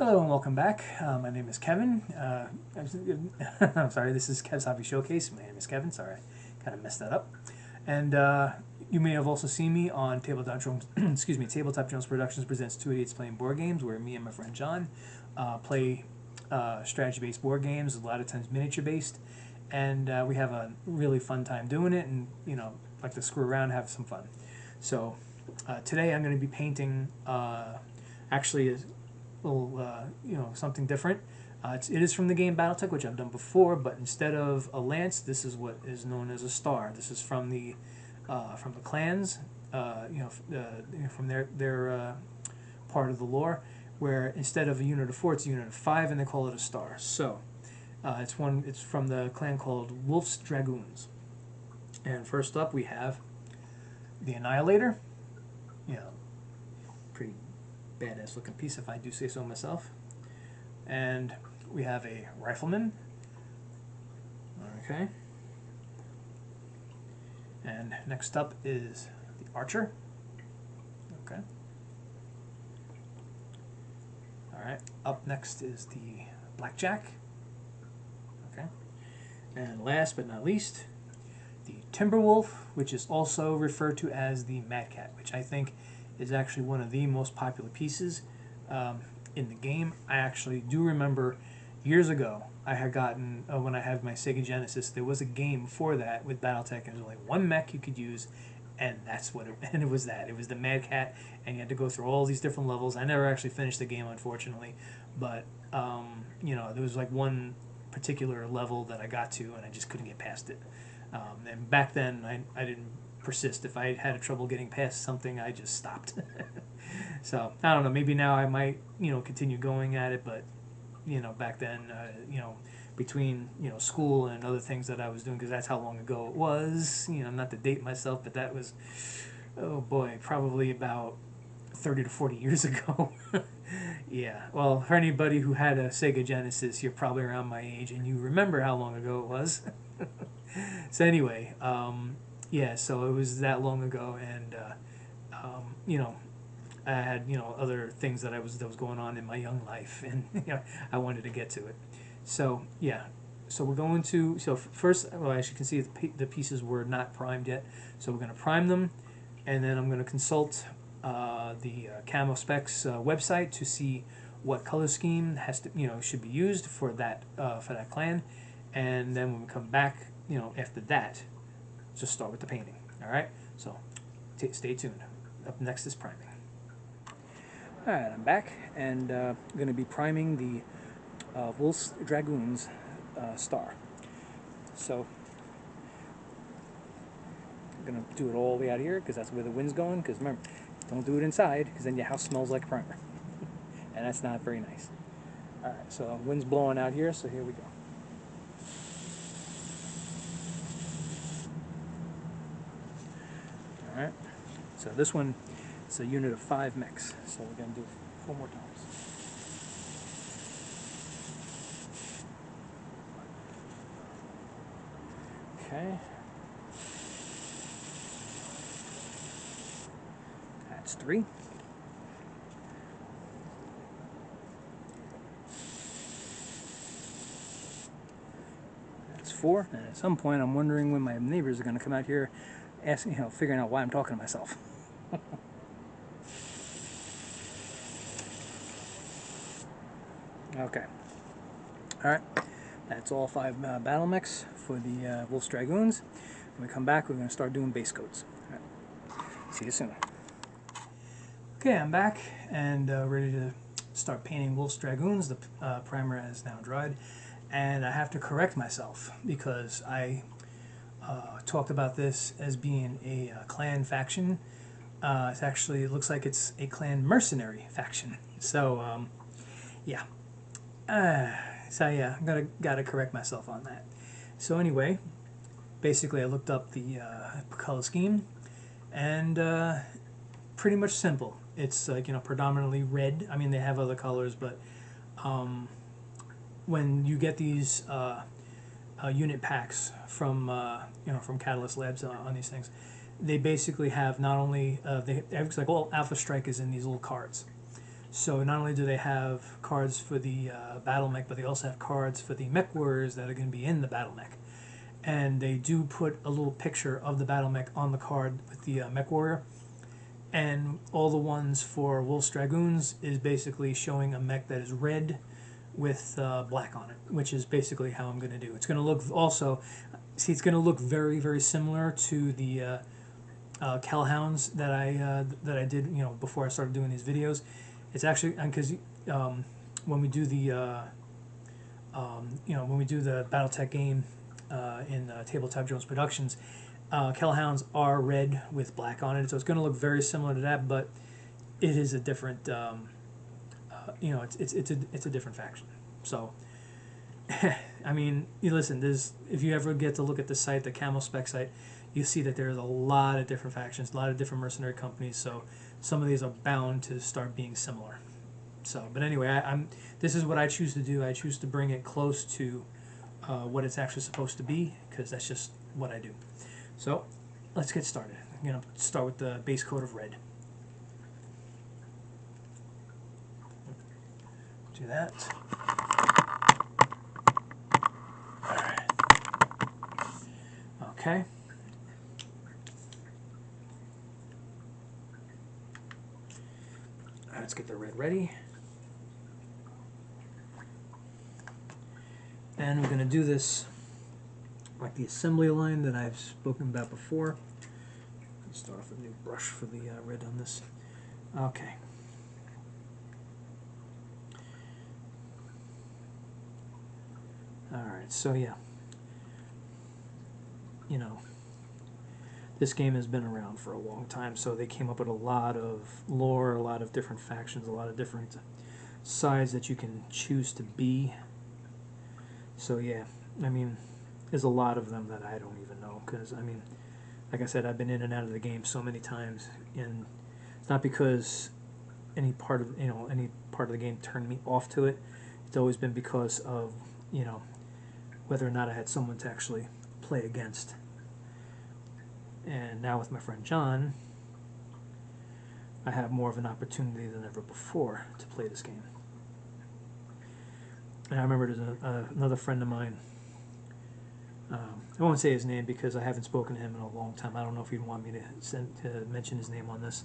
Hello and welcome back. My name is Kevin. I'm sorry, this is Kev's Hobby Showcase. My name is Kevin. Sorry, I kind of messed that up. And you may have also seen me on Tabletop Drones. Excuse me, Tabletop Drones Productions presents Two Idiots Playing Board Games, where me and my friend John play strategy-based board games, a lot of times miniature-based, and we have a really fun time doing it, and like to screw around, have some fun. So today I'm going to be painting actually a little something different. It is from the game Battletech, which I've done before, but instead of a lance, this is what is known as a star. This is from the clans, from their part of the lore, where instead of a unit of 4, it's a unit of 5, and they call it a star. So it's from the clan called Wolf's Dragoons. And first up, we have the Annihilator. Pretty badass looking piece, if I do say so myself. And we have a Rifleman. Okay. And next up is the Archer. Okay. Alright, up next is the Blackjack. Okay. And last but not least, the Timberwolf, which is also referred to as the Mad Cat, which I think is actually one of the most popular pieces in the game. I actually do remember years ago I had gotten, when I had my Sega Genesis, there was a game for that with Battletech, and there was only one mech you could use, and that's what it was. It was the Mad Cat, and you had to go through all these different levels. I never actually finished the game, unfortunately, but there was like one particular level that I got to, and I just couldn't get past it. And back then I didn't persist. If I had trouble getting past something, I just stopped. So I don't know, maybe now I might continue going at it, but back then between school and other things that I was doing, because that's how long ago it was, not to date myself, but that was, oh boy, probably about 30 to 40 years ago. Yeah, well, for anybody who had a Sega Genesis, you're probably around my age and you remember how long ago it was. So anyway, yeah, so it was that long ago, and I had other things that was going on in my young life, and I wanted to get to it. So yeah, so we're going to first. Well, as you can see, the pieces were not primed yet, so we're going to prime them, and then I'm going to consult the Camo Specs website to see what color scheme should be used for that clan, and then when we come back, after that, just start with the painting. All right, so stay tuned. Up next is priming. All right, I'm back, and I'm going to be priming the Wolf's Dragoons star. So I'm going to do it all the way out here, because that's where the wind's going. Because remember, don't do it inside, because then your house smells like primer, and that's not very nice. All right, so wind's blowing out here, so here we go. Alright, so this one is a unit of 5 mechs, so we're going to do 4 more times. Okay. That's 3. That's 4, and at some point I'm wondering when my neighbors are going to come out here asking, figuring out why I'm talking to myself. Okay. Alright. That's all 5 battlemechs for the Wolf's Dragoons. When we come back, we're going to start doing base coats. Right. See you soon. Okay, I'm back and ready to start painting Wolf's Dragoons. The primer has now dried. And I have to correct myself, because I talked about this as being a clan faction. It looks like it's a clan mercenary faction. So yeah. I'm gotta correct myself on that. So anyway, basically I looked up the color scheme, and pretty much simple. It's predominantly red. I mean, they have other colors, but when you get these unit packs from from Catalyst Labs on these things, they basically have not only it's like all Alpha Strike is in these little cards. So not only do they have cards for the battle mech, but they also have cards for the mech warriors that are going to be in the battle mech. And they do put a little picture of the battle mech on the card with the mech warrior. And all the ones for Wolf's Dragoons is basically showing a mech that is red with black on it, which is basically how I'm going to do. It's going to look also, see, it's going to look very, very similar to the Hellhounds that I did, you know, before I started doing these videos. It's actually because when we do the you know, when we do the Battletech game in Tabletop Jones Productions, Hellhounds are red with black on it, so it's going to look very similar to that, but it is a different you know, it's a different faction. So I mean, you listen, there's, if you ever get to look at the site, the Camo Spec site, you see that there's a lot of different factions, a lot of different mercenary companies, so some of these are bound to start being similar. So, but anyway, this is what I choose to do. I choose to bring it close to what it's actually supposed to be, because that's just what I do. So, let's get started. I'm going to start with the base coat of red. Do that. Alright. Okay. Let's get the red ready. And we're going to do this like the assembly line that I've spoken about before. Let's start off with a new brush for the red on this. Okay. Alright, so yeah. You know, this game has been around for a long time, so they came up with a lot of lore, a lot of different factions, a lot of different sides that you can choose to be. So yeah, I mean, there's a lot of them that I don't even know, because I mean, like I said, I've been in and out of the game so many times, and it's not because any part of the game turned me off to it. It's always been because of, you know, whether or not I had someone to actually play against. And now with my friend John, I have more of an opportunity than ever before to play this game. And I remember there's another friend of mine. I won't say his name because I haven't spoken to him in a long time. I don't know if he'd want me to mention his name on this.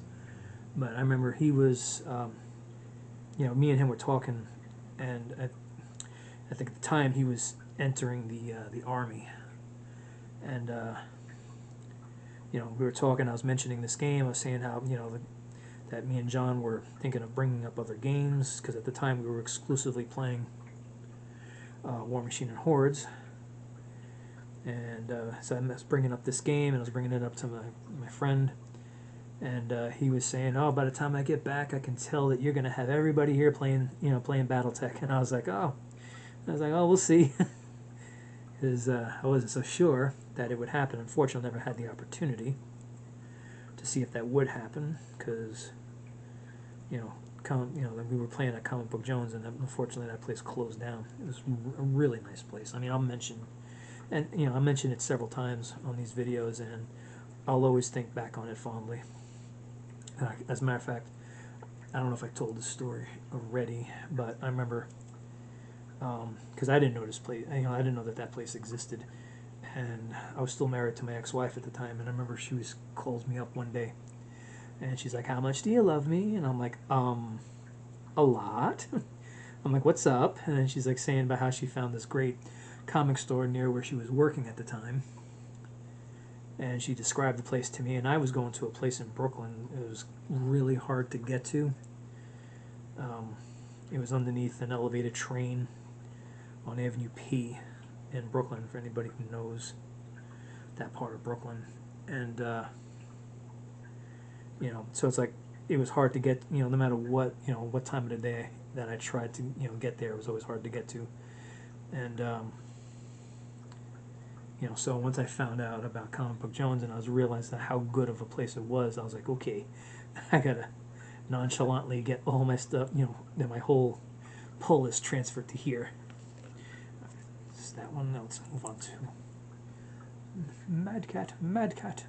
But I remember he was, you know, me and him were talking, and I think at the time he was entering the army, and you know, we were talking. I was mentioning this game. I was saying how, you know, that me and John were thinking of bringing up other games, because at the time we were exclusively playing War Machine and Hordes. And so I was bringing up this game, and I was bringing it up to my friend, and he was saying, "Oh, by the time I get back, I can tell that you're going to have everybody here playing, you know, playing Battletech." And I was like, "Oh," we'll see," because I wasn't so sure that it would happen. Unfortunately, I never had the opportunity to see if that would happen, because, you know, we were playing at Comic Book Jones, and unfortunately that place closed down. It was a really nice place. I mean, I'll mention, and you know, I mentioned it several times on these videos, and I'll always think back on it fondly. As a matter of fact, I don't know if I told this story already, but I remember, because I didn't know this place, you know, I didn't know that place existed, and I was still married to my ex-wife at the time, and I remember she calls me up one day, and she's like, "How much do you love me?" And I'm like, a lot. I'm like, "What's up?" And then she's like saying about how she found this great comic store near where she was working at the time, and she described the place to me, and I was going to a place in Brooklyn. It was really hard to get to. It was underneath an elevated train on Avenue P in Brooklyn, for anybody who knows that part of Brooklyn. And you know, so it's like, it was hard to get, you know, no matter what, you know, what time of the day that I tried to, you know, get there, it was always hard to get to. And you know, so once I found out about Comic Book Jones, and I was realized that how good of a place it was, I was like, okay, I gotta nonchalantly get all my stuff, you know, that my whole pull is transferred to here. Is that one? Now let's move on to Mad Cat.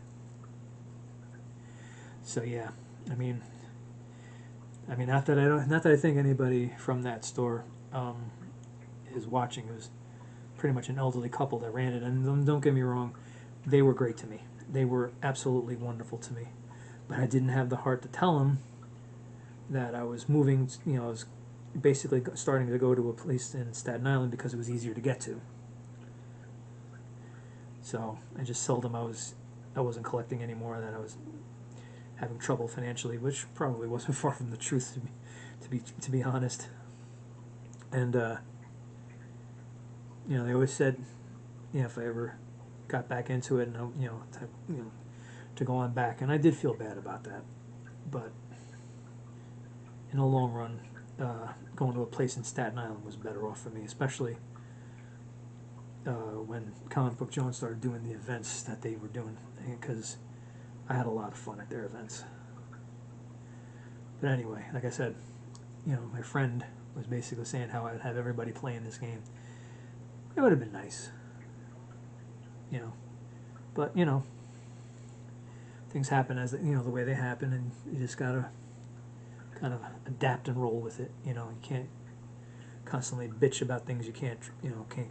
So yeah, I mean, I mean, not that I think anybody from that store is watching. It was pretty much an elderly couple that ran it, and don't get me wrong, they were great to me. They were absolutely wonderful to me, but I didn't have the heart to tell them that I was moving. I was basically starting to go to a place in Staten Island because it was easier to get to. So I just told them I wasn't collecting anymore, that I was having trouble financially, which probably wasn't far from the truth, to be honest. And they always said, if I ever got back into it, and to go on back, and I did feel bad about that, but in the long run, going to a place in Staten Island was better off for me, especially when Comic Book Jones started doing the events that they were doing, because I had a lot of fun at their events. But anyway, like I said, my friend was basically saying how I'd have everybody playing this game. It would have been nice, but things happen as the way they happen, and you just gotta kind of adapt and roll with it. You can't constantly bitch about things you can't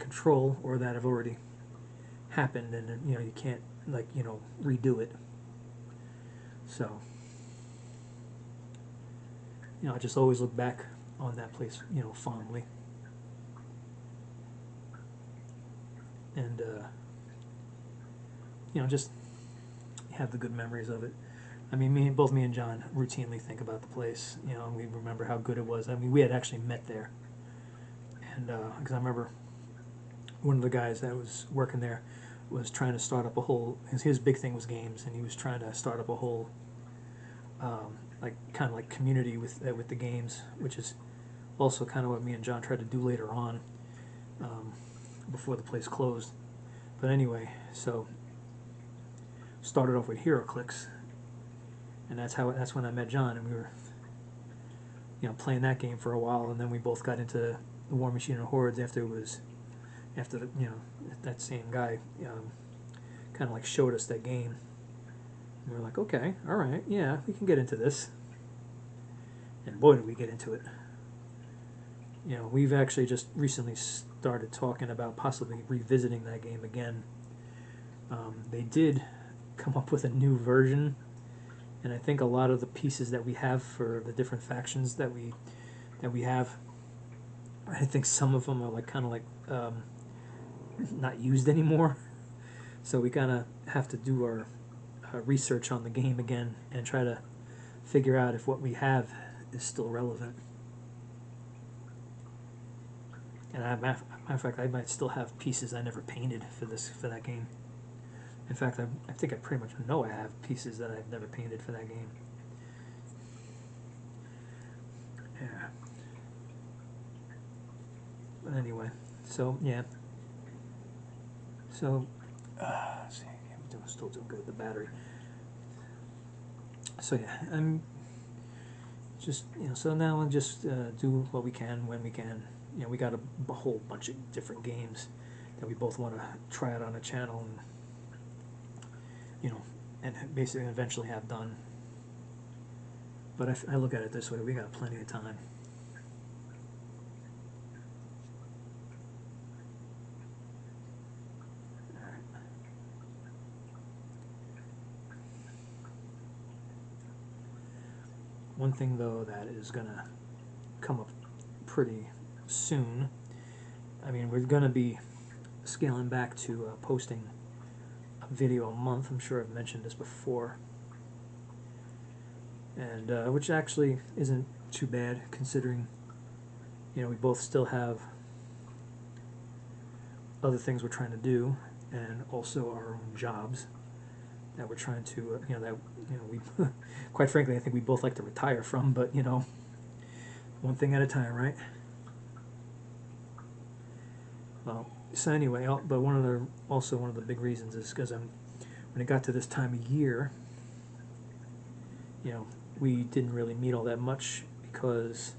control, or that have already happened, and you can't redo it. So I just always look back on that place fondly, and just have the good memories of it. I mean, both me and John routinely think about the place, and we remember how good it was. I mean, we had actually met there, and because I remember one of the guys that was working there was trying to start up a whole. His big thing was games, and he was trying to start up a whole, kind of like community with the games, which is also kind of what me and John tried to do later on, before the place closed. But anyway, so started off with HeroClix, and that's when I met John, and we were playing that game for a while, and then we both got into the War Machine and Hordes after that same guy kind of like showed us that game, and we were like, okay, all right, yeah, we can get into this, and boy did we get into it. We've actually just recently started talking about possibly revisiting that game again. They did come up with a new version, and I think a lot of the pieces that we have for the different factions that we have, I think some of them are kind of not used anymore. So we kind of have to do our research on the game again and try to figure out if what we have is still relevant. And matter of fact, I might still have pieces I never painted for that game. In fact, I think I pretty much know I have pieces that I've never painted for that game. Yeah. But anyway, so yeah. So, let's see, I'm still doing good with the battery. So yeah, I'm just so now I'll just do what we can when we can. We got a whole bunch of different games that we both want to try out on the channel, and basically eventually have done. But I look at it this way: we got plenty of time. All right. One thing though that is gonna come up pretty soon. I mean, we're gonna be scaling back to posting a video a month. I'm sure I've mentioned this before, and which actually isn't too bad considering we both still have other things we're trying to do, and also our own jobs that we're trying to we quite frankly I think we both like to retire from, but one thing at a time, right? Well, so anyway, but one of the big reasons is because when it got to this time of year, we didn't really meet all that much because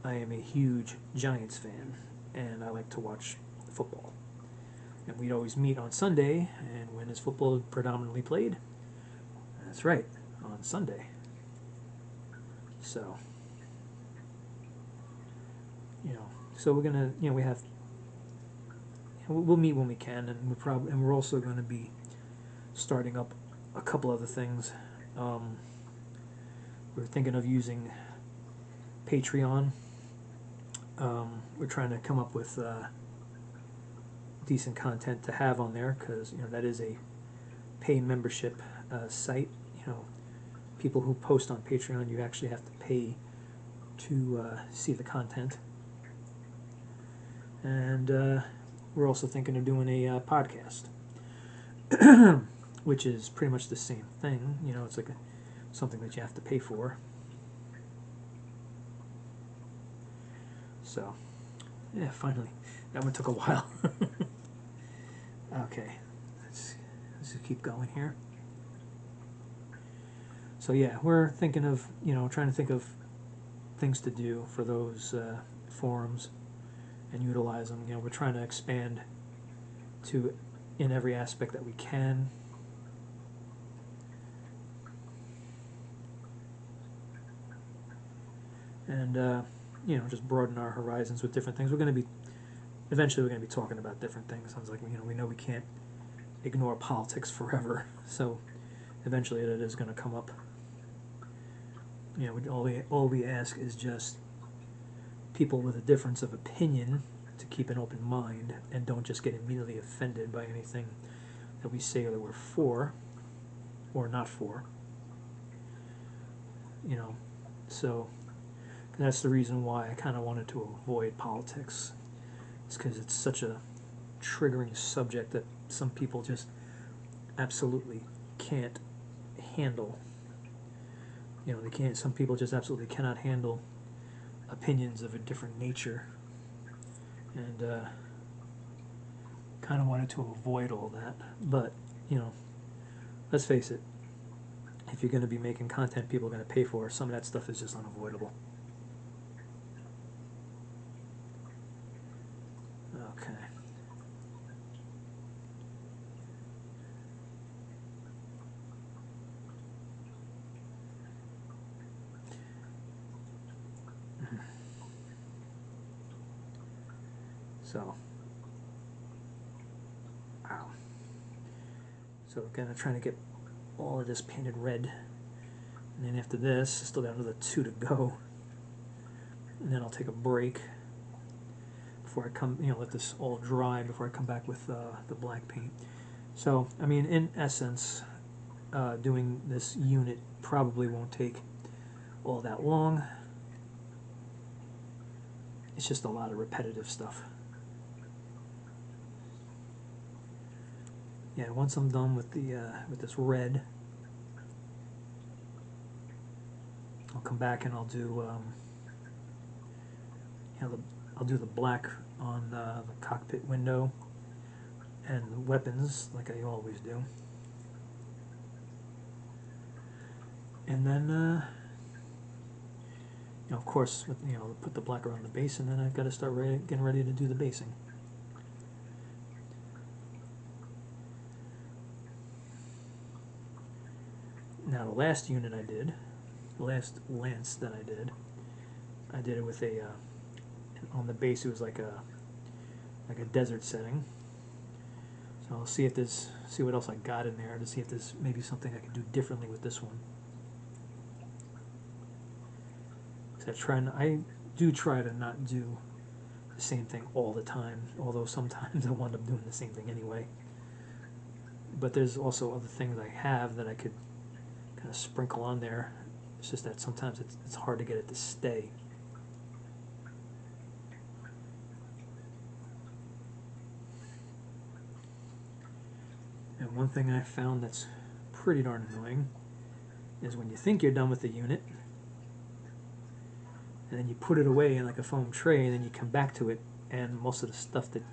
I am a huge Giants fan and I like to watch football. And we'd always meet on Sunday, and when is football predominantly played? That's right, on Sunday. So So we're gonna, we have, we'll meet when we can, and we're also going to be starting up a couple other things. We're thinking of using Patreon. We're trying to come up with decent content to have on there, because that is a paid membership site. People who post on Patreon, you actually have to pay to see the content. And we're also thinking of doing a podcast, which is pretty much the same thing. It's like something that you have to pay for. So, yeah, finally. That one took a while. Okay, let's just keep going here. So yeah, we're thinking of, trying to think of things to do for those forums and utilize them. We're trying to expand in every aspect that we can. And just broaden our horizons with different things. Eventually we're going to be talking about different things. Sounds like, we know we can't ignore politics forever, so eventually it is going to come up. All we ask is just people with a difference of opinion to keep an open mind and don't just get immediately offended by anything that we say or that we're for or not for. So that's the reason why I kind of wanted to avoid politics. It's because it's such a triggering subject that some people just absolutely can't handle. They can't. Some people just absolutely cannot handle opinions of a different nature, and kind of wanted to avoid all that. But let's face it, if you're going to be making content people are going to pay for, some of that stuff is just unavoidable. Okay. So, wow. So again, I'm trying to get all of this painted red, and then after this, still got another 2 to go, and then I'll take a break before I come, let this all dry before I come back with the black paint. So, I mean, in essence, doing this unit probably won't take all that long. It's just a lot of repetitive stuff. Yeah, once I'm done with this red, I'll come back and I'll do I'll do the black on the cockpit window and the weapons like I always do, and then of course put the black around the base, and then I've got to start getting ready to do the basing. Now the last unit I did, the last lance that I did it with on the base it was like a desert setting. So I'll see what else I got in there to see if there's maybe something I could do differently with this one. So I do try to not do the same thing all the time, although sometimes I wind up doing the same thing anyway. But there's also other things I have that I could kind of sprinkle on there. It's just that sometimes it's hard to get it to stay. And one thing I found that's pretty darn annoying is when you think you're done with the unit, and then you put it away in like a foam tray, and then you come back to it, and most of the stuff that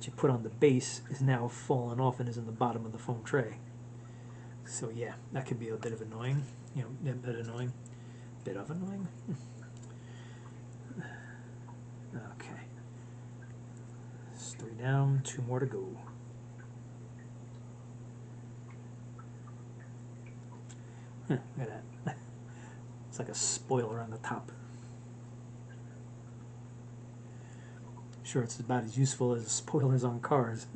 you put on the base is now fallen off and is in the bottom of the foam tray. So yeah, that could be a bit of annoying. A bit annoying. Bit of annoying. Okay. It's 3 down, 2 more to go. Look at that. It's like a spoiler on the top. sure it's about as useful as spoilers on cars.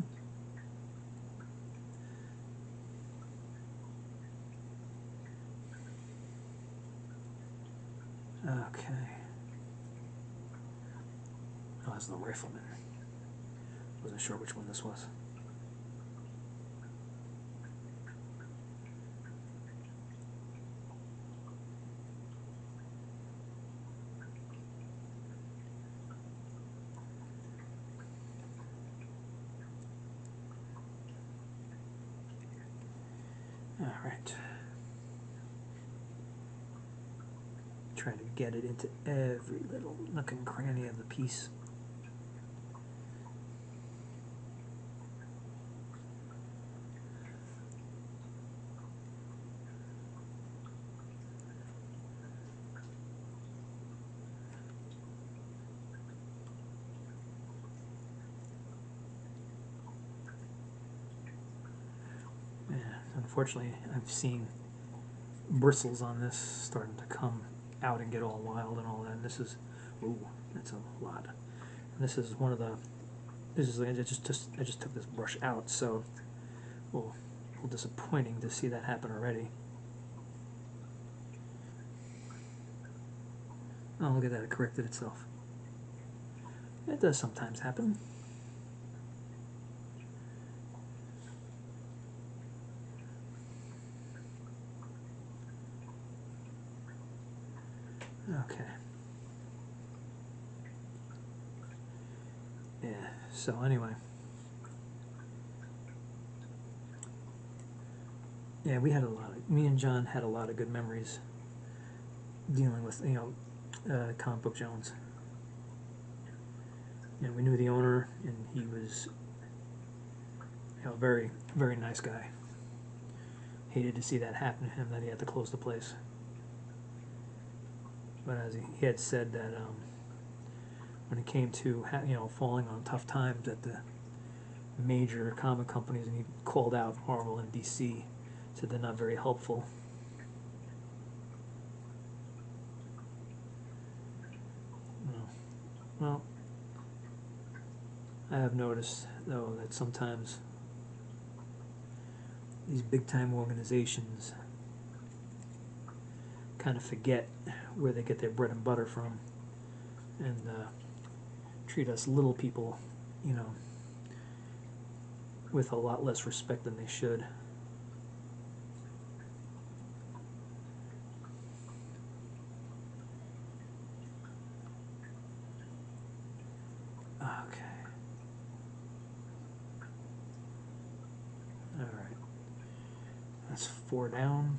Okay. Oh, that's the rifleman. Wasn't sure which one this was. All right. Trying to get it into every little nook and cranny of the piece. Yeah, unfortunately, I've seen bristles on this starting to come out and get all wild and all that. And this is, ooh, that's a lot. And this is one of the. This is I just took this brush out, so a little disappointing to see that happen already. Oh, look at that! It corrected itself. It does sometimes happen. Okay. Yeah. So anyway. Yeah, we had me and John had a lot of good memories dealing with, Comic Book Jones. And we knew the owner, and he was, very, very nice guy. Hated to see that happen to him, that he had to close the place. But as he had said that when it came to, falling on tough times at the major comic companies, and he called out Marvel and DC, said they're not very helpful. Well, I have noticed, though, that sometimes these big-time organizations kind of forget where they get their bread and butter from, and treat us little people, with a lot less respect than they should. Okay. Alright. That's 4 down.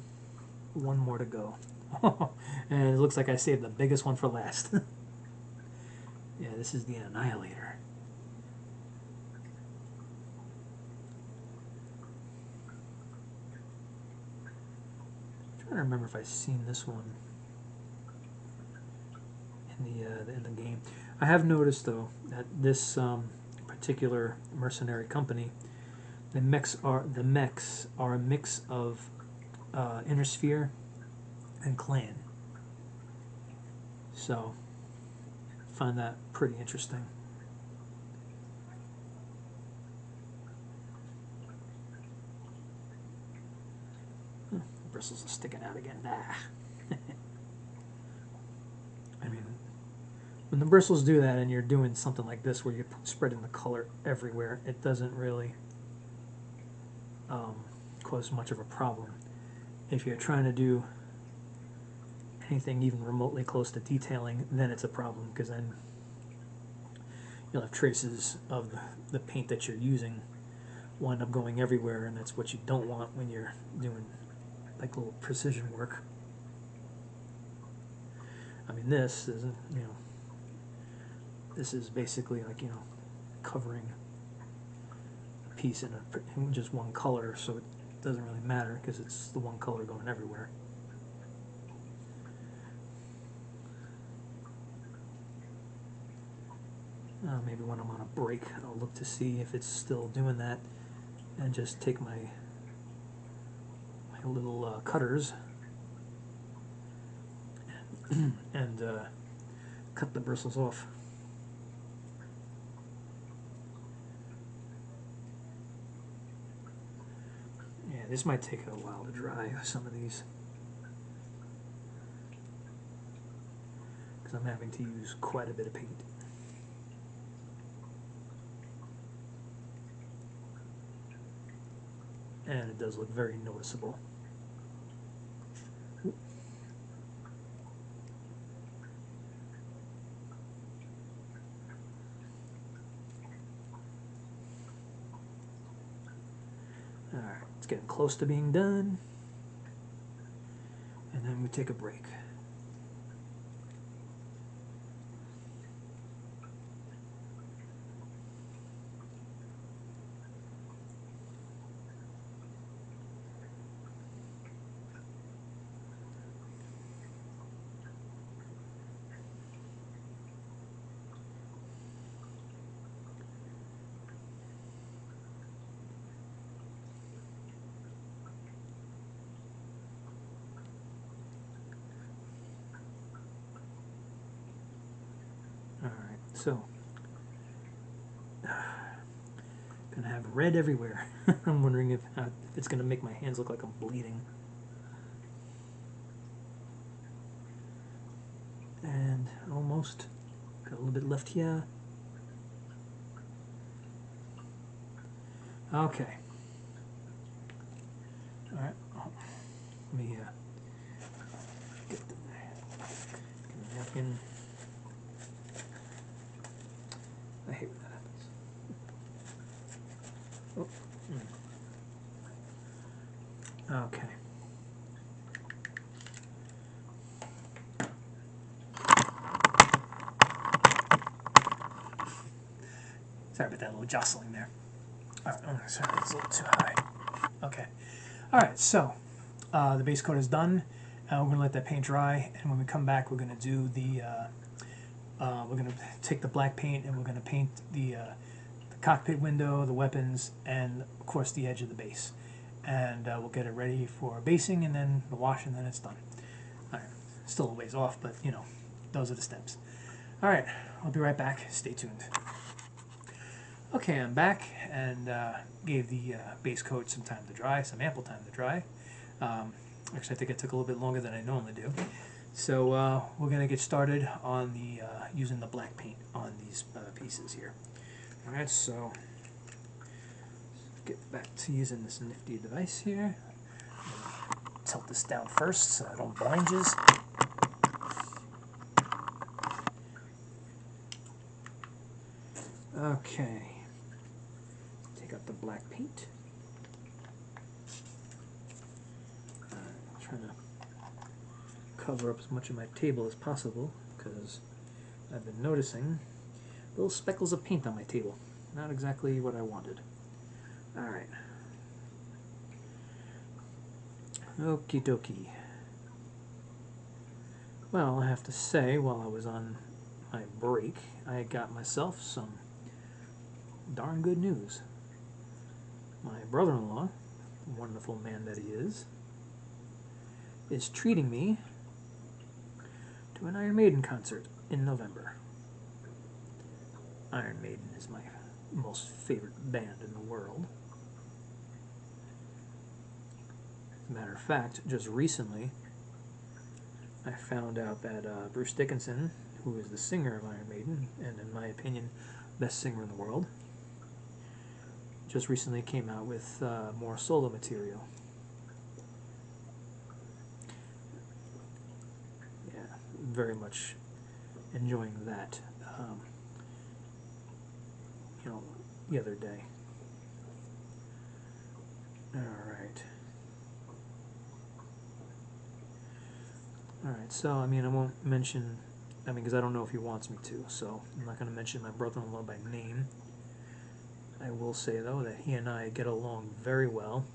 1 more to go. And it looks like I saved the biggest one for last. Yeah, this is the Annihilator. I'm trying to remember if I've seen this one in the game. I have noticed, though, that this particular mercenary company, the mechs are a mix of Inner Sphere and Clan. So, I find that pretty interesting. The bristles are sticking out again. I mean, when the bristles do that and you're doing something like this where you're spreading the color everywhere, it doesn't really cause much of a problem. If you're trying to do anything even remotely close to detailing, then it's a problem, because then you'll have traces of the paint that you're using wind up going everywhere, and that's what you don't want when you're doing like little precision work. I mean, this isn't, this is basically like, covering a piece in just one color, so it doesn't really matter because it's the one color going everywhere. Maybe when I'm on a break, I'll look to see if it's still doing that, and just take my little cutters and cut the bristles off. this might take a while to dry, some of these. Because I'm having to use quite a bit of paint. And it does look very noticeable. Alright, it's getting close to being done. And then we take a break. So, gonna have red everywhere. I'm wondering if it's gonna make my hands look like I'm bleeding. And almost got a little bit left here. Okay. All right. Let me get the napkin. I hate when that happens. Oh. Okay. Sorry about that little jostling there. All right, sorry, it's a little too high. Okay. All right, so the base coat is done. We're going to let that paint dry, and when we come back, we're going to do the we're going to take the black paint and we're going to paint the cockpit window, the weapons, and of course the edge of the base. And we'll get it ready for basing and then the wash, and then it's done. All right, still a ways off, but you know, those are the steps. All right, I'll be right back. Stay tuned. Okay, I'm back and gave the base coat some time to dry, some ample time to dry. Actually, I think it took a little bit longer than I normally do. So we're going to get started on the using the black paint on these pieces here. All right, so get back to using this nifty device here. Tilt this down first so I don't blind you. Okay. Take out the black paint. I'm trying to cover up as much of my table as possible because I've been noticing little speckles of paint on my table. Not exactly what I wanted. Alright. Okie dokie. Well, I have to say, while I was on my break, I got myself some darn good news. My brother-in-law, the wonderful man that he is treating me to an Iron Maiden concert in November. Iron Maiden is my most favorite band in the world. As a matter of fact, just recently I found out that Bruce Dickinson, who is the singer of Iron Maiden, and in my opinion, best singer in the world, just recently came out with more solo material. Yeah, very much enjoying that. You know, the other day. Alright. Alright, so, I mean, I won't mention, because I don't know if he wants me to, so I'm not going to mention my brother-in-law by name. I will say, though, that he and I get along very well,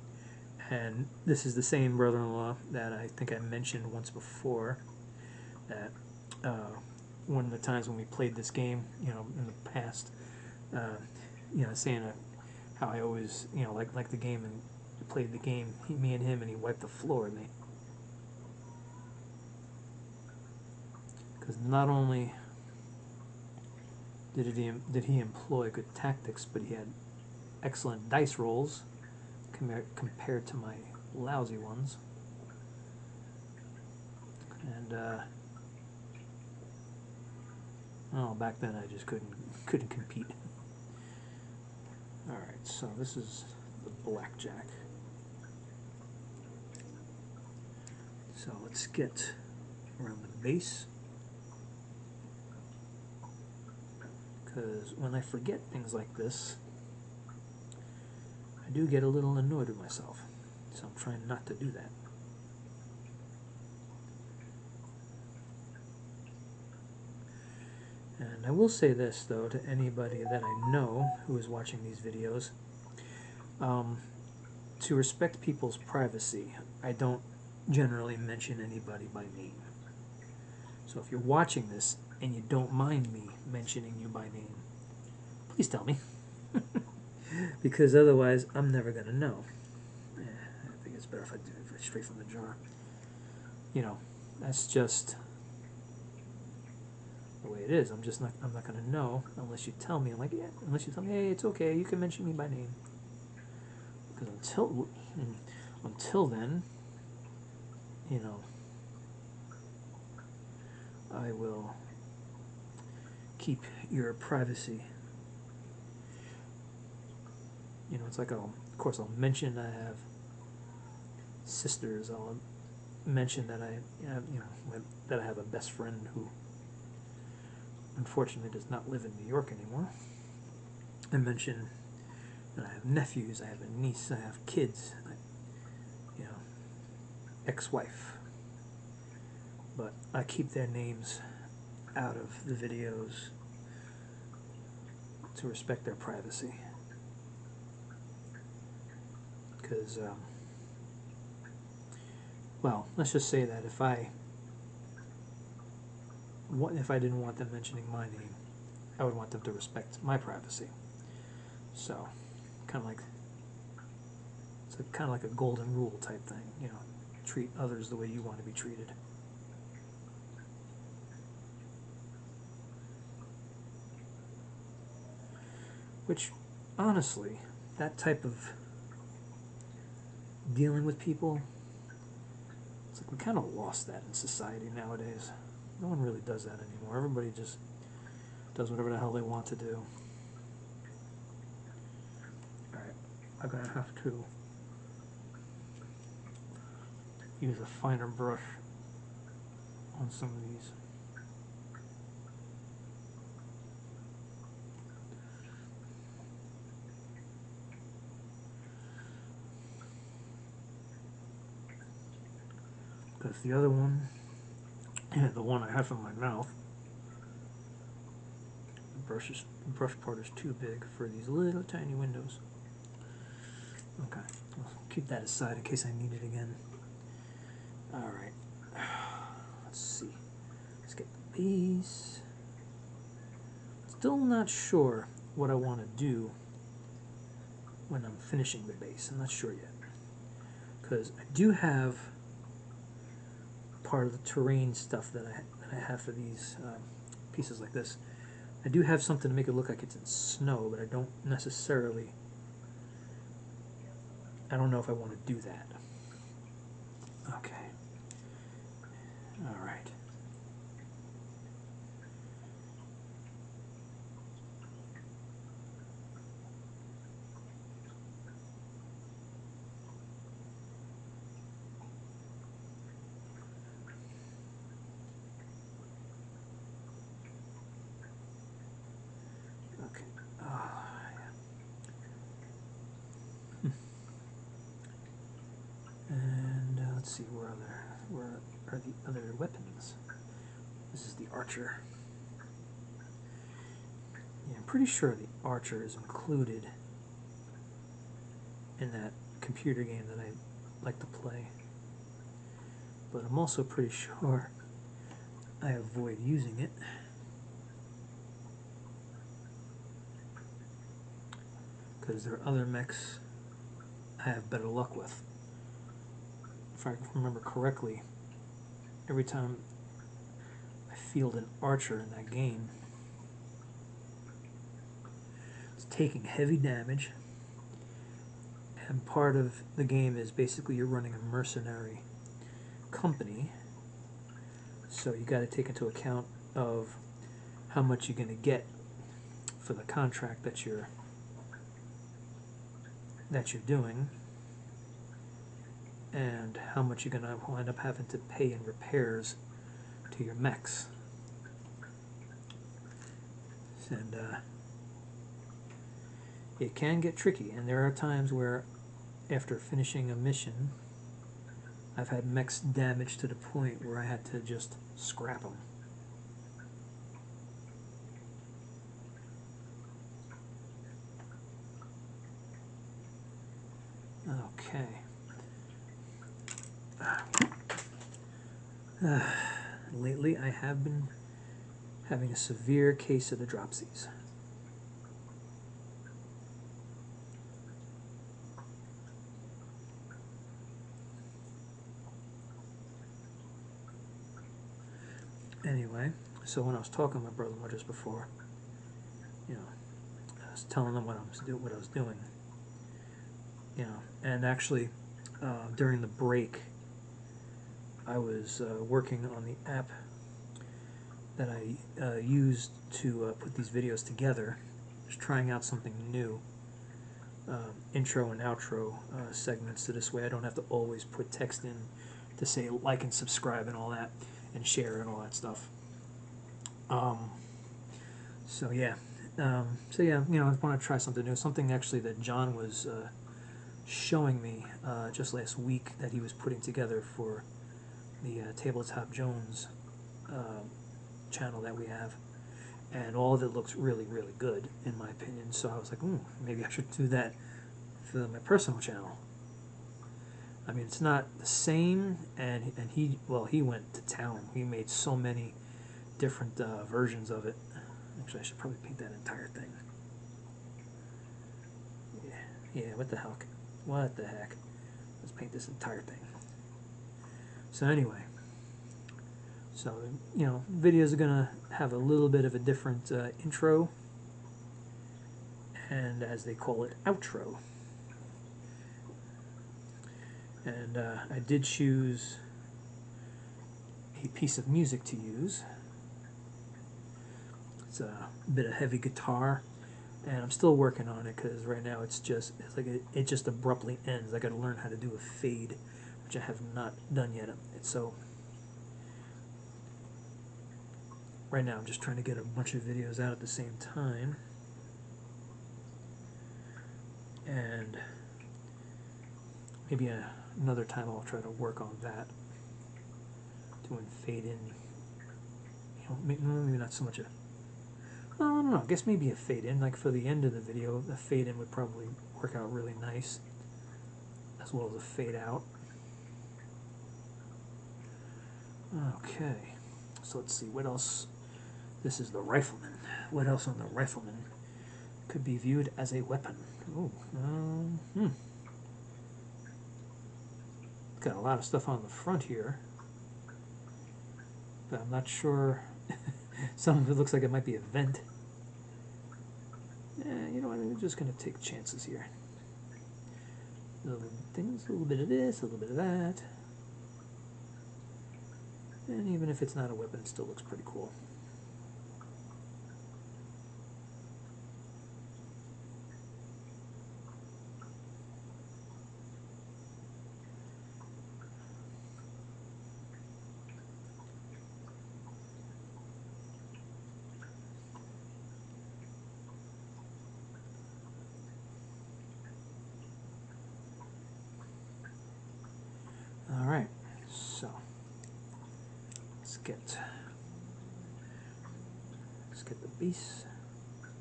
and this is the same brother-in-law that I think I mentioned once before, that one of the times when we played this game, you know, in the past, you know, saying how I always, you know, like the game, and we played the game, me and him, and he wiped the floor with me. Because not only did he employ good tactics, but he had excellent dice rolls, compared to my lousy ones. And oh, back then I just couldn't compete. All right, so this is the blackjack. So let's get around the base, because when I forget things like this, I do get a little annoyed with myself. So I'm trying not to do that. And I will say this, though, to anybody that I know who is watching these videos, to respect people's privacy, I don't generally mention anybody by name. So if you're watching this and you don't mind me mentioning you by name, please tell me. Because otherwise, I'm never going to know. I think it's better if I do it straight from the jar. You know, that's just the way it is. I'm not going to know unless you tell me. I'm like, yeah, unless you tell me, hey, it's okay, you can mention me by name. Because until then, you know, I will keep your privacy. You know, it's like of course I'll mention I have sisters. I'll mention that that I have a best friend who unfortunately does not live in New York anymore. I mention that I have nephews, I have a niece, I have kids, ex-wife. But I keep their names out of the videos to respect their privacy. Because, well, let's just say that if I didn't want them mentioning my name, I would want them to respect my privacy. So, kind of like a golden rule type thing, you know, treat others the way you want to be treated. Which, honestly, that type of dealing with people, it's like we kind of lost that in society nowadays. No one really does that anymore. Everybody just does whatever the hell they want to do. Alright, I'm going to have to use a finer brush on some of these. Because the other one, the one I have in my mouth, the brush part is too big for these little tiny windows. Okay, I'll keep that aside in case I need it again. Alright, let's see. Let's get the base. Still not sure what I want to do when I'm finishing the base. I'm not sure yet. Because I do have part of the terrain stuff that I have for these pieces like this. I do have something to make it look like it's in snow, but I don't know if I want to do that. Okay. All right. Okay. And let's see, where are the other weapons? This is the archer. Yeah, I'm pretty sure the archer is included in that computer game that I like to play. But I'm also pretty sure I avoid using it because there are other mechs I have better luck with. If I remember correctly, every time I field an archer in that game, it's taking heavy damage And part of the game is basically you're running a mercenary company, so you got to take into account of how much you're going to get for the contract that you're doing, and how much you're going to wind up having to pay in repairs to your mechs. And it can get tricky, and there are times where after finishing a mission I've had mechs damaged to the point where I had to just scrap them. Okay. Lately I have been having a severe case of the dropsies. Anyway, so when I was talking to my brother-in-law just before, you know, I was telling them what I was doing, you know, and actually during the break I was working on the app that I used to put these videos together. Just trying out something new, intro and outro segments, so this way I don't have to always put text in to say like and subscribe and all that, and share and all that stuff. So yeah, you know, I want to try something new, something actually that John was showing me just last week that he was putting together for the Tabletop Jones channel that we have, and all of it looks really, really good in my opinion. So I was like, maybe I should do that for my personal channel. I mean, it's not the same, and he went to town. He made so many different versions of it. Actually, I should probably paint that entire thing. Yeah, what the heck? What the heck? Let's paint this entire thing. So anyway, so you know, videos are gonna have a little bit of a different intro, and as they call it, outro. And I did choose a piece of music to use. It's a bit of heavy guitar, and I'm still working on it because right now it's like it just abruptly ends. I got to learn how to do a fade, which I have not done yet. So right now I'm just trying to get a bunch of videos out at the same time, and maybe another time I'll try to work on that, doing fade in. You know, maybe not so much a. I don't know. I guess maybe a fade in, like for the end of the video, the fade in would probably work out really nice, as well as a fade out. Okay, so let's see what else. This is the rifleman. What else on the rifleman could be viewed as a weapon? Oh, got a lot of stuff on the front here, but I'm not sure. Some of it looks like it might be a vent. You know what, I'm just going to take chances here. Little things, a little bit of this, a little bit of that. And even if it's not a weapon, it still looks pretty cool. Alright, so let's get the base,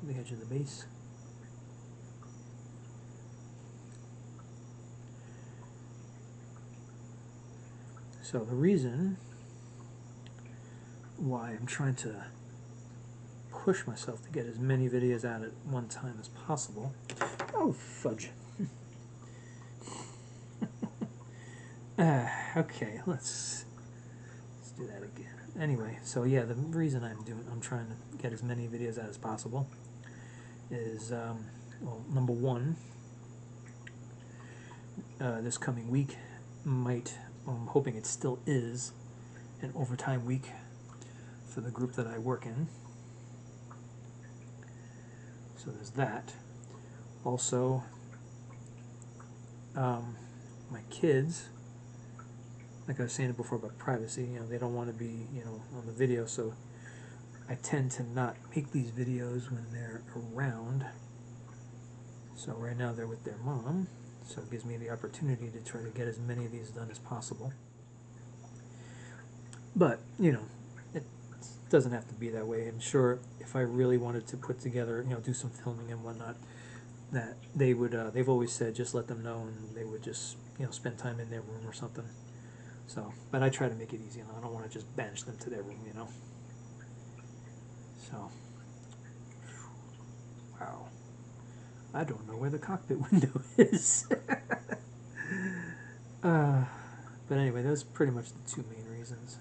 the edge of the base. So the reason why I'm trying to push myself to get as many videos out at one time as possible. Oh, fudge. Okay, let's do that again. Anyway, so yeah, the reason I'm trying to get as many videos out as possible is, well, number one, this coming week I'm hoping it still is an overtime week for the group that I work in. So there's that. Also, my kids, like I was saying before about privacy, they don't want to be, on the video, so I tend to not make these videos when they're around. So right now they're with their mom, so it gives me the opportunity to try to get as many of these done as possible. But, it doesn't have to be that way. And sure, if I really wanted to put together, do some filming and whatnot, that they would, they've always said just let them know, and they would just, spend time in their room or something. So, but I try to make it easy, I don't want to just banish them to their room, So, wow. I don't know where the cockpit window is. But anyway, those are pretty much the two main reasons.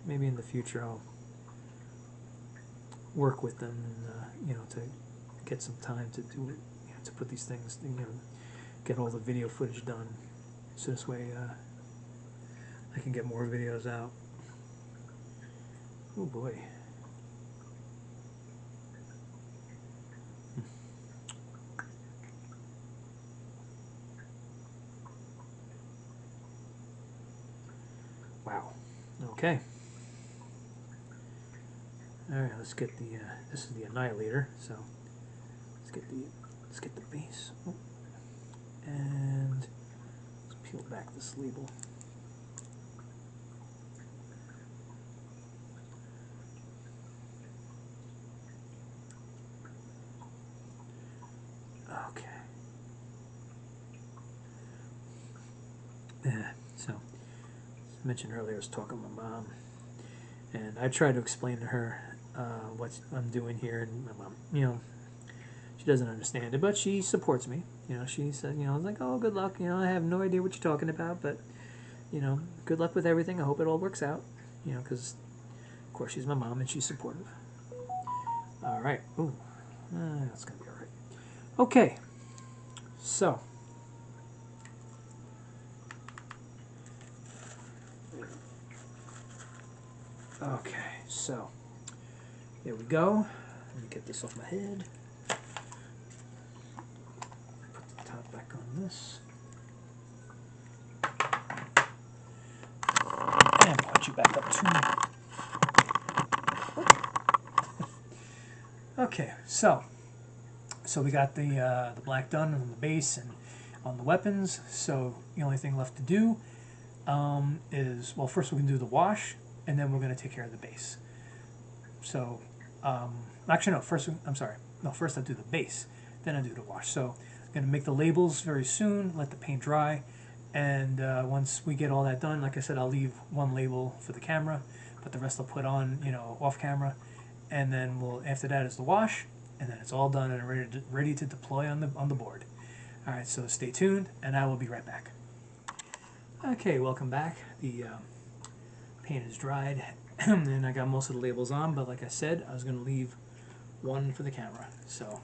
Maybe in the future I'll work with them and to get some time to do it, to put these things, get all the video footage done, so this way I can get more videos out. Oh boy. Wow. Okay. All right, let's get the. This is the Annihilator, so let's get the base, and let's peel back this label. Okay. So, as I mentioned earlier, I was talking to my mom, and I tried to explain to her what I'm doing here, and my mom, she doesn't understand it, but she supports me. She said, I was like, oh, good luck. I have no idea what you're talking about, but, good luck with everything. I hope it all works out. Because, of course, she's my mom and she's supportive. All right. Ooh, that's gonna be all right. Okay. So. Okay. So. There we go. Let me get this off my head. Put the top back on this. And punch you back up too. Okay, so we got the black done on the base and on the weapons. So the only thing left to do is, well, first we're going to do the wash, and then we're going to take care of the base. So, actually no, first I do the base, then I do the wash. So I'm going to make the labels very soon, let the paint dry, and once we get all that done, like I said, I'll leave one label for the camera, but the rest I'll put on, off camera. And then after that is the wash, and then it's all done and ready to deploy on the board. All right, so stay tuned, and I will be right back. Okay, welcome back. The paint is dried, and I got most of the labels on, but like I said, I was going to leave one for the camera. So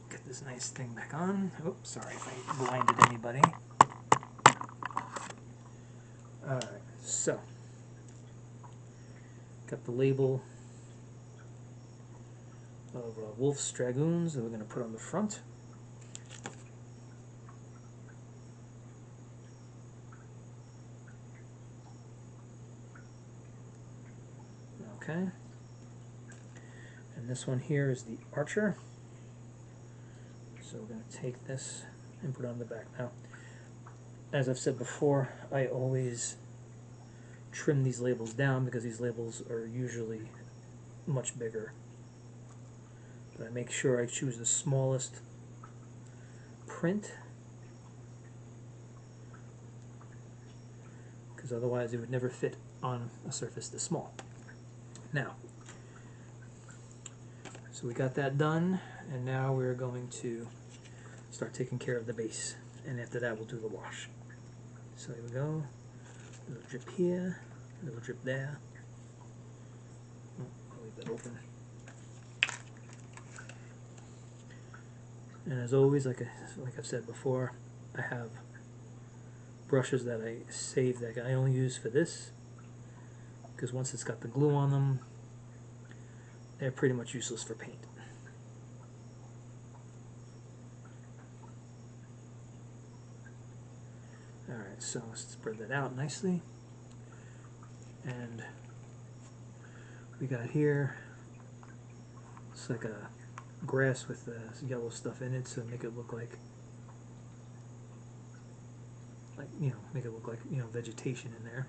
get this nice thing back on. Oops, sorry if I blinded anybody. All right, so. Got the label of Wolf's Dragoons that we're going to put on the front. Okay. And this one here is the Archer. So we're going to take this and put it on the back. Now, as I've said before, I always trim these labels down because these labels are usually much bigger. But I make sure I choose the smallest print, because otherwise it would never fit on a surface this small. Now, so we got that done, and now we're going to start taking care of the base, and after that we'll do the wash. So here we go. A little drip here, a little drip there. that open. And as always, like I've said before, I have brushes that I save that I only use for this, because once it's got the glue on them, they're pretty much useless for paint. Alright, so let's spread that out nicely. And we got here, it's like a grass with yellow stuff in it to make it look like, make it look like, vegetation in there.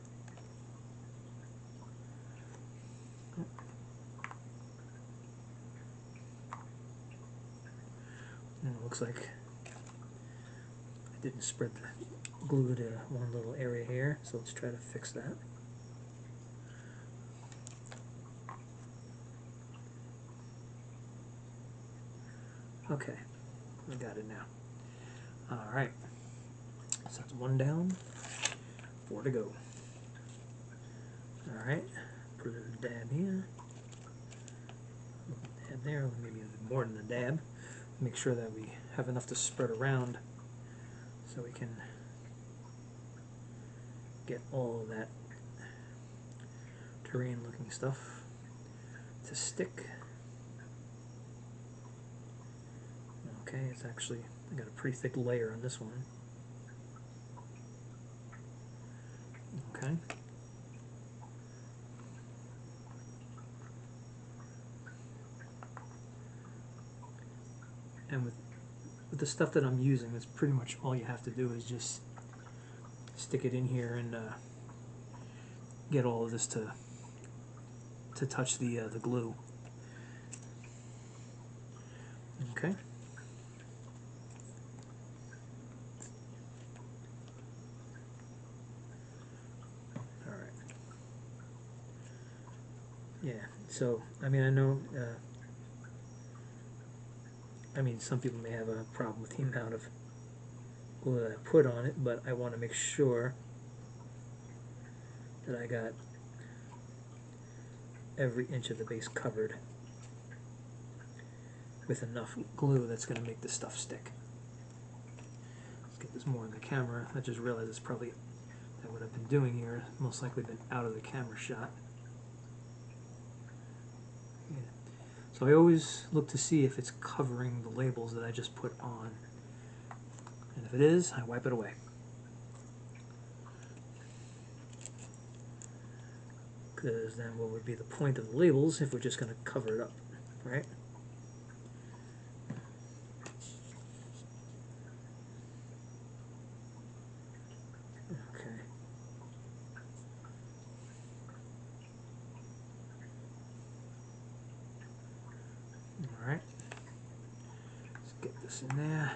And it looks like I didn't spread the glue to one little area here, so let's try to fix that. Okay, we got it now. Alright, so that's one down, 4 to go. Alright, put a dab here, dab there, maybe more than a dab. Make sure that we have enough to spread around so we can get all of that terrain looking stuff to stick. Okay, it's actually, I got a pretty thick layer on this one. Okay. And with the stuff that I'm using, that's pretty much all you have to do is just stick it in here and get all of this to touch the glue. Okay. All right. Yeah. So I mean, I know. Some people may have a problem with the amount of glue that I put on it, but I want to make sure that I got every inch of the base covered with enough glue that's going to make this stuff stick. Let's get this more in the camera. I just realized it's probably that what I've been doing here has most likely been out of the camera shot. Yeah. So I always look to see if it's covering the labels that I just put on. And if it is, I wipe it away. Because then what would be the point of the labels if we're just going to cover it up, right? Okay. Alright. Let's get this in there.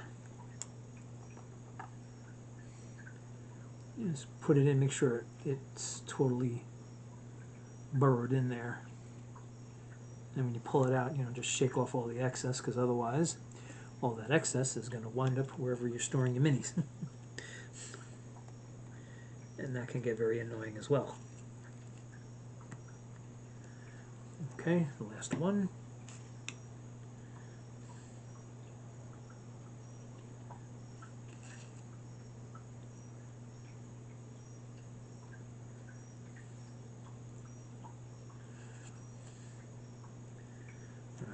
Just put it in, make sure it's totally burrowed in there. And when you pull it out, just shake off all the excess, because otherwise all that excess is going to wind up wherever you're storing your minis. And that can get very annoying as well. Okay, the last one.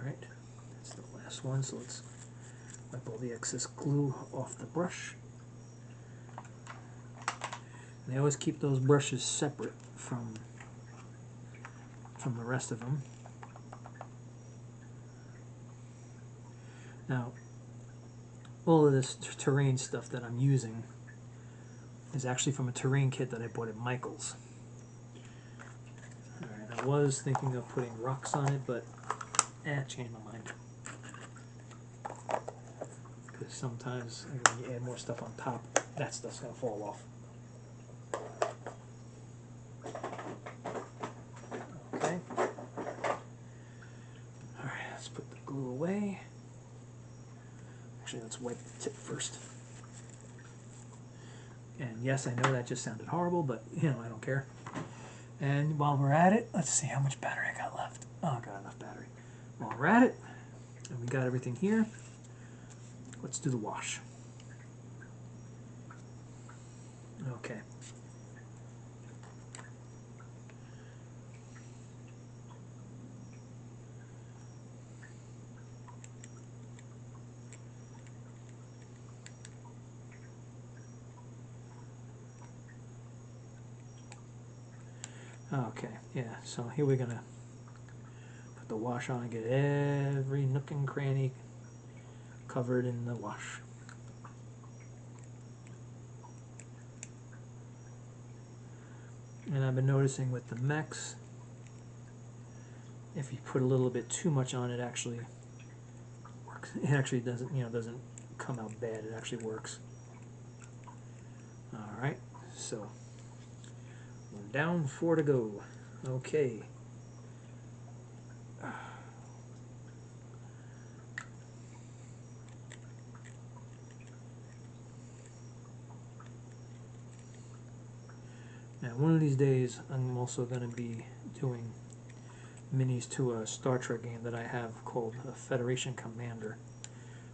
Alright, that's the last one, so let's wipe all the excess glue off the brush. And I always keep those brushes separate from the rest of them. Now, all of this terrain stuff that I'm using is actually from a terrain kit that I bought at Michael's. Alright, I was thinking of putting rocks on it, but changed my mind. Because sometimes when you add more stuff on top, that stuff's going to fall off. Okay. Alright, let's put the glue away. Actually, let's wipe the tip first. And yes, I know that just sounded horrible, but I don't care. And while we're at it, let's see how much battery I got left. Oh, I got enough battery. While we're at it, and we got everything here, let's do the wash. Okay. Okay, yeah, so here we're gonna put the wash on and get every nook and cranny covered in the wash. And I've been noticing with the mechs, if you put a little bit too much on, it actually works. It actually doesn't, doesn't come out bad. It actually works. All right, so 1 down, 4 to go. Okay. Now, one of these days, I'm also going to be doing minis to a Star Trek game that I have called Federation Commander,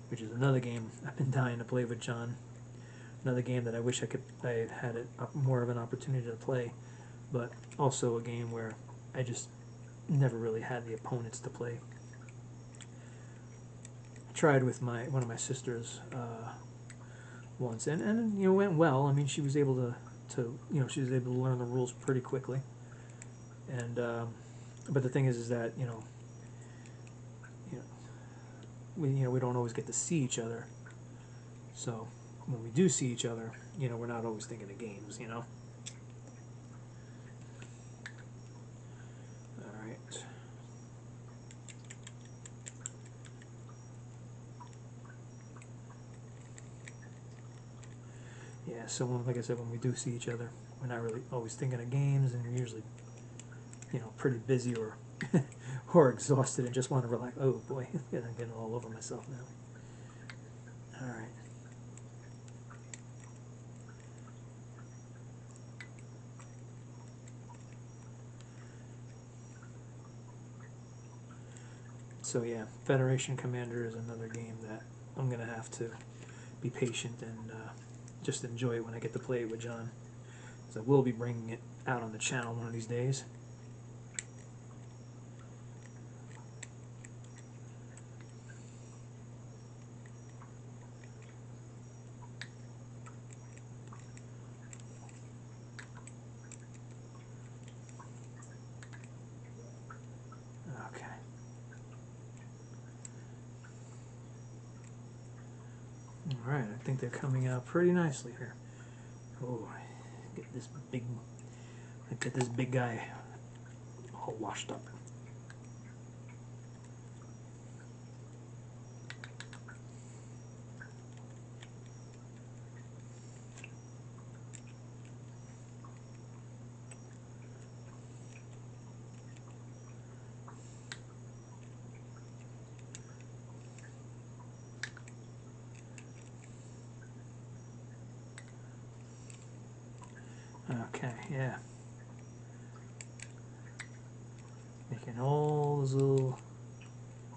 which is another game I've been dying to play with John. Another game that I wish I had more of an opportunity to play, but also a game where I just never really had the opponents to play. I tried with one of my sisters once, and it went well. I mean, she was able to she was able to learn the rules pretty quickly. And but the thing is that we don't always get to see each other. So when we do see each other, we're not always thinking of games, All right. Yeah, so like I said, when we do see each other, we're not really always thinking of games, and we're usually, pretty busy or or exhausted and just want to relax. Oh boy, I'm getting all over myself now. All right. So yeah, Federation Commander is another game that I'm gonna have to be patient and just enjoy it when I get to play it with John. So I will be bringing it out on the channel one of these days. Okay. All right, I think they're coming out pretty nicely here. Oh, get this big guy all washed up. Okay, yeah. Making all those little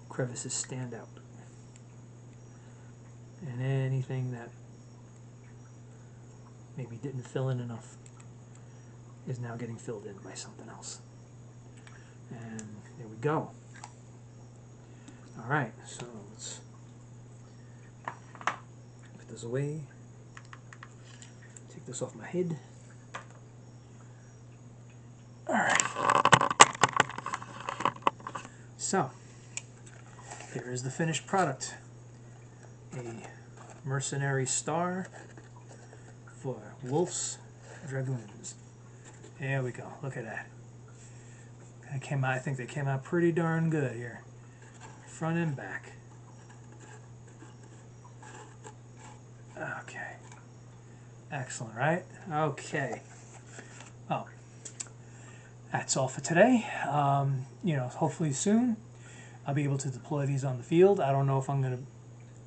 crevices stand out. And anything that maybe didn't fill in enough is now getting filled in by something else. And there we go. Alright, so let's put this away. Take this off my head. Alright. So, here is the finished product. A mercenary star for Wolf's Dragoons. There we go. Look at that. I think they came out pretty darn good here. Front and back. Okay. Excellent, right? Okay. Well, that's all for today. Hopefully soon I'll be able to deploy these on the field. I don't know if I'm going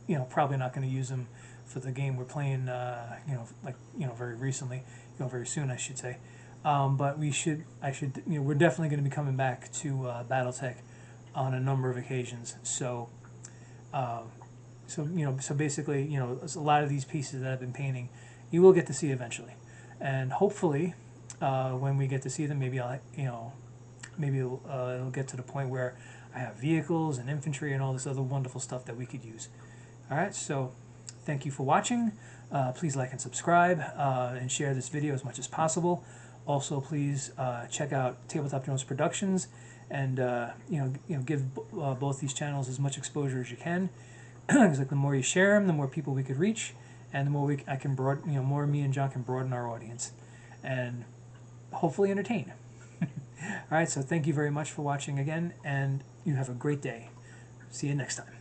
to, probably not going to use them for the game we're playing, very recently, very soon, I should say. but we're definitely going to be coming back to Battletech on a number of occasions. So, so basically, a lot of these pieces that I've been painting, you will get to see eventually, and hopefully, when we get to see them, maybe it'll get to the point where I have vehicles and infantry and all this other wonderful stuff that we could use. All right, so thank you for watching. Please like and subscribe and share this video as much as possible. Also, please check out Tabletop Drones Productions, and give both these channels as much exposure as you can. Because like the more you share them, the more people we could reach, and the more more me and John can broaden our audience, and hopefully entertain. All right, so thank you very much for watching again, and you have a great day. See you next time.